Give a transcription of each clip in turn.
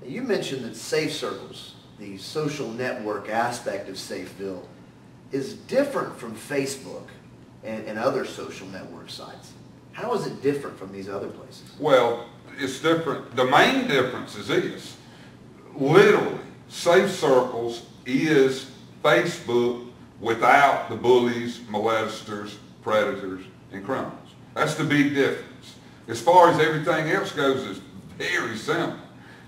You mentioned that Safe Circles, the social network aspect of SafeVille, is different from Facebook and other social network sites. How is it different from these other places? Well, it's different. The main difference is this. Literally, Safe Circles is Facebook without the bullies, molesters, predators, and criminals. That's the big difference. As far as everything else goes, it's very simple.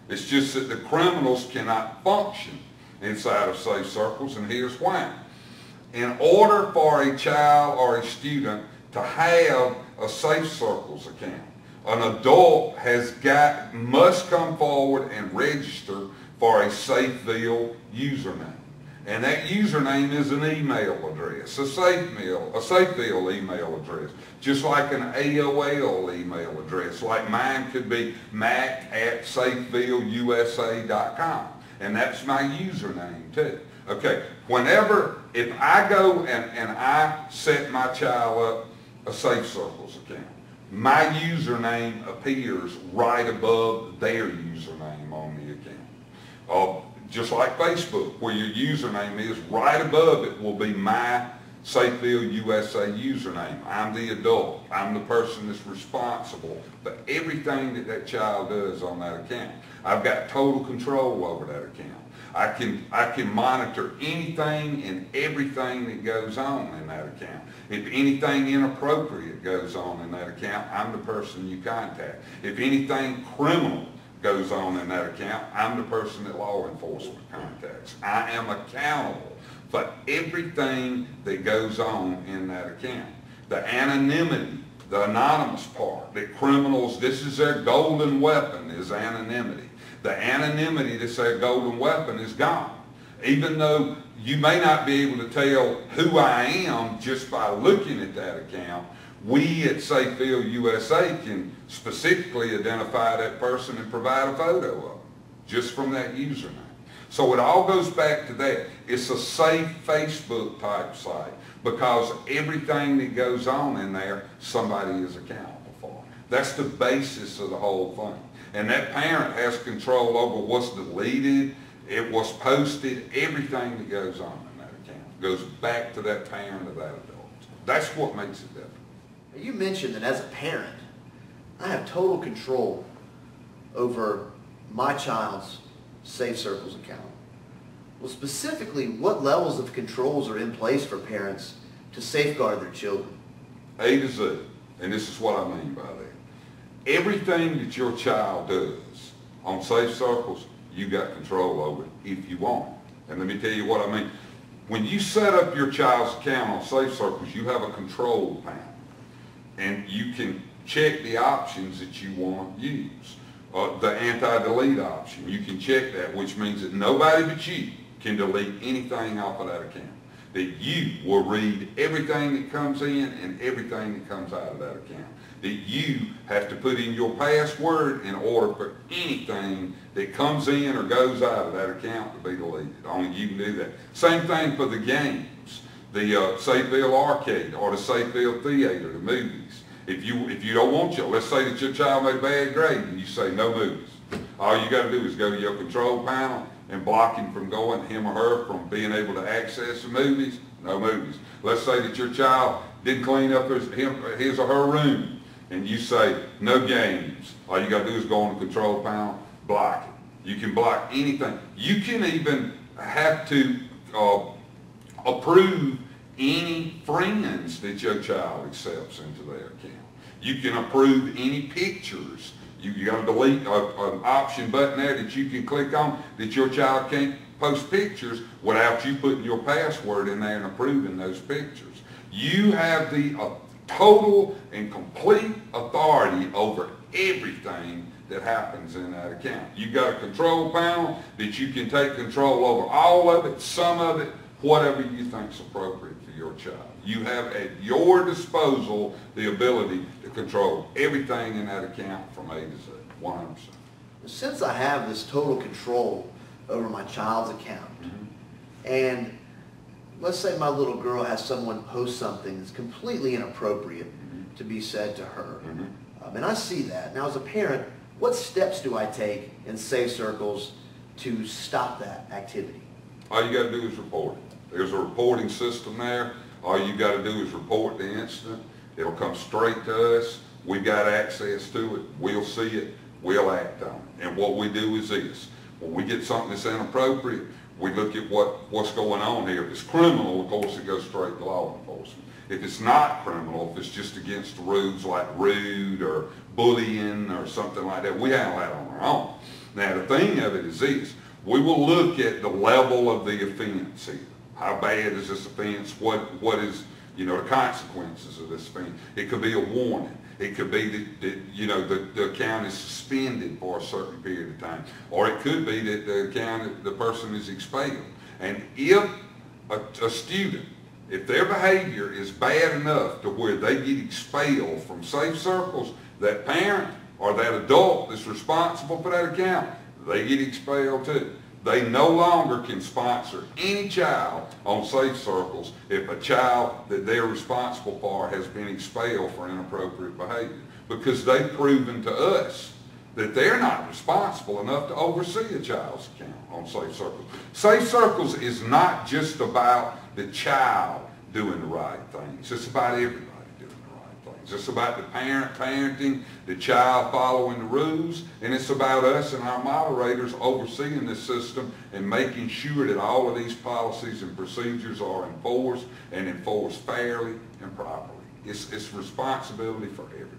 It's just that the criminals cannot function inside of Safe Circles, and here's why. In order for a child or a student to have a Safe Circles account, an adult must come forward and register for a SafeVille username. And that username is an email address, a SafeVille email address, just like an AOL email address. Like mine could be mac@safevilleusa.com, and that's my username too. Okay, if I go and I set my child up a Safe Circles account, my username appears right above their username on the account. Just like Facebook, where your username is, right above it will be my SafeVille USA username. I'm the adult. I'm the person that's responsible for everything that child does on that account. I've got total control over that account. I can monitor anything and everything that goes on in that account. If anything inappropriate goes on in that account, I'm the person you contact. If anything criminal goes on in that account, I'm the person that law enforcement contacts. I am accountable for everything that goes on in that account. The anonymity, the anonymous part, that criminals, this is their golden weapon, is anonymity. The anonymity that's their golden weapon is gone. Even though you may not be able to tell who I am just by looking at that account, we at SafeVille USA can specifically identify that person and provide a photo of them just from that username. So it all goes back to that. It's a safe Facebook type site because everything that goes on in there, somebody is accountable for. That's the basis of the whole thing. And that parent has control over what's deleted, what's posted, everything that goes on in that account goes back to that parent or that adult. That's what makes it different. You mentioned that as a parent, I have total control over my child's Safe Circles account. Well, specifically, what levels of controls are in place for parents to safeguard their children? A to Z, and this is what I mean by that. Everything that your child does on Safe Circles, you got control over it if you want. And let me tell you what I mean. When you set up your child's account on Safe Circles, you have a control panel. And you can check the options that you want to use. The anti-delete option, you can check that, which means that nobody but you can delete anything off of that account. That you will read everything that comes in and everything that comes out of that account. That you have to put in your password in order for anything that comes in or goes out of that account to be deleted. Only you can do that. Same thing for the games. The SafeVille Arcade or the SafeVille Theater, the movies. If you don't want let's say that your child made a bad grade and you say no movies. All you got to do is go to your control panel and block him from going, him or her, from being able to access the movies. No movies. Let's say that your child didn't clean up his or her room and you say no games. All you got to do is go on the control panel, block it. You can block anything. You can even have to approve any friends that your child accepts into their account. You can approve any pictures. You got to delete an option button there that you can click on that your child can't post pictures without you putting your password in there and approving those pictures. You have the total and complete authority over everything that happens in that account. You got a control panel that you can take control over all of it, some of it, whatever you think is appropriate for your child. You have at your disposal the ability to control everything in that account from A to Z, 100%. Since I have this total control over my child's account, and let's say my little girl has someone post something that's completely inappropriate to be said to her, and I see that. Now as a parent, what steps do I take in Safe Circles to stop that activity? All you got to do is report it. There's a reporting system there. All you got to do is report the incident. It'll come straight to us. We've got access to it. We'll see it. We'll act on it. And what we do is this. When we get something that's inappropriate, we look at what's going on here. If it's criminal, of course, it goes straight to law enforcement. If it's not criminal, if it's just against the rules like rude or bullying or something like that, we handle that on our own. Now, the thing of it is this. We will look at the level of the offense here. How bad is this offense? What is, the consequences of this offense? It could be a warning. It could be that, the account is suspended for a certain period of time. Or it could be that the person is expelled. And if a student, if their behavior is bad enough to where they get expelled from Safe Circles, that parent or that adult that's responsible for that account, they get expelled too. They no longer can sponsor any child on Safe Circles if a child that they're responsible for has been expelled for inappropriate behavior, because they've proven to us that they're not responsible enough to oversee a child's account on Safe Circles. Safe Circles is not just about the child doing the right things. It's about everybody doing the right things. It's about the parent parenting, the child following the rules, and it's about us and our moderators overseeing this system and making sure that all of these policies and procedures are enforced and enforced fairly and properly. It's responsibility for everybody.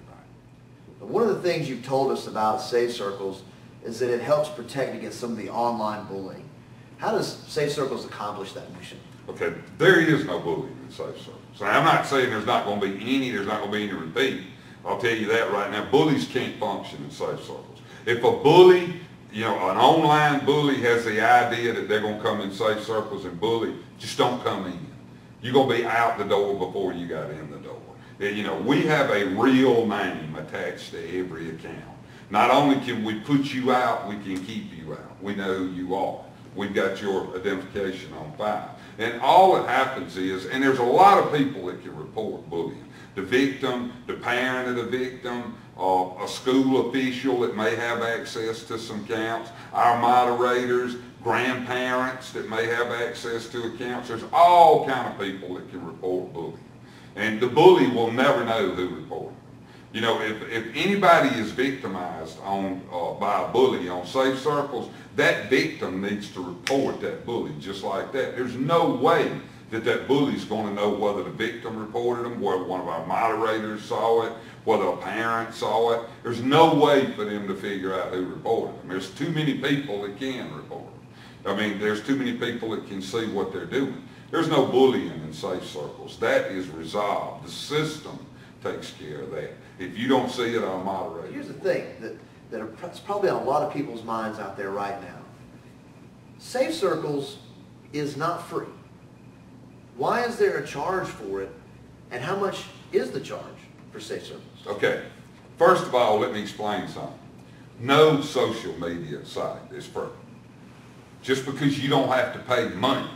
One of the things you've told us about Safe Circles is that it helps protect against some of the online bullying. How does Safe Circles accomplish that mission? Okay, there is no bullying in Safe Circles. And I'm not saying there's not going to be any, there's not going to be any repeat. I'll tell you that right now. Bullies can't function in Safe Circles. If a bully, an online bully has the idea that they're going to come in Safe Circles and bully, just don't come in. You're going to be out the door before you got in the door. We have a real name attached to every account. Not only can we put you out, we can keep you out. We know who you are. We've got your identification on file. And all that happens is, and there's a lot of people that can report bullying. The victim, the parent of the victim, a school official that may have access to some accounts, our moderators, grandparents that may have access to accounts. There's all kind of people that can report bullying. And the bully will never know who reported. If anybody is victimized by a bully on Safe Circles, that victim needs to report that bully just like that. There's no way that bully's going to know whether the victim reported them, whether one of our moderators saw it, whether a parent saw it. There's no way for them to figure out who reported them. There's too many people that can report them. There's too many people that can see what they're doing. There's no bullying in Safe Circles. That is resolved. The system takes care of that. If you don't see it, I'll moderate. Here's the thing that's probably on a lot of people's minds out there right now. Safe Circles is not free. Why is there a charge for it, and how much is the charge for Safe Circles? Okay. First of all, let me explain something. No social media site is free. Just because you don't have to pay money,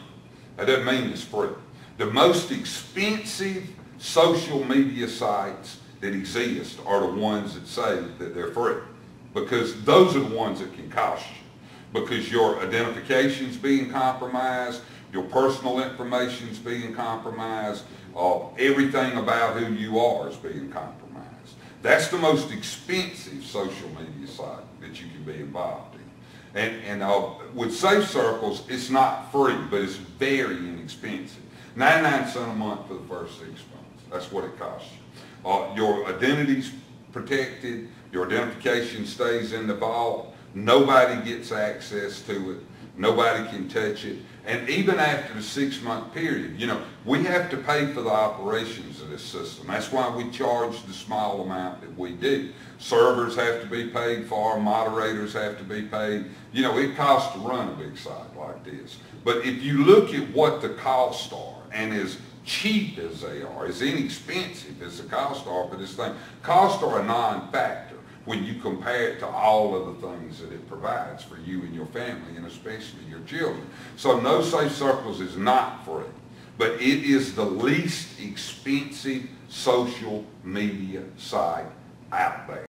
that doesn't mean it's free. The most expensive social media sites that exist are the ones that say that they're free, because those are the ones that can cost you, because your identification's being compromised, your personal information's being compromised, everything about who you are is being compromised. That's the most expensive social media site that you can be involved in. And with Safe Circles, it's not free, but it's very inexpensive. 99 cents a month for the first 6 months. That's what it costs you. Your identity's protected. Your identification stays in the vault. Nobody gets access to it. Nobody can touch it. And even after the 6-month period, we have to pay for the operations of this system. That's why we charge the small amount that we do. Servers have to be paid for, moderators have to be paid. It costs to run a big site like this. But if you look at what the costs are, and as cheap as they are, as inexpensive as the costs are for this thing, costs are a non-factor when you compare it to all of the things that it provides for you and your family, and especially your children. So no, Safe Circles is not free, but it is the least expensive social media site out there.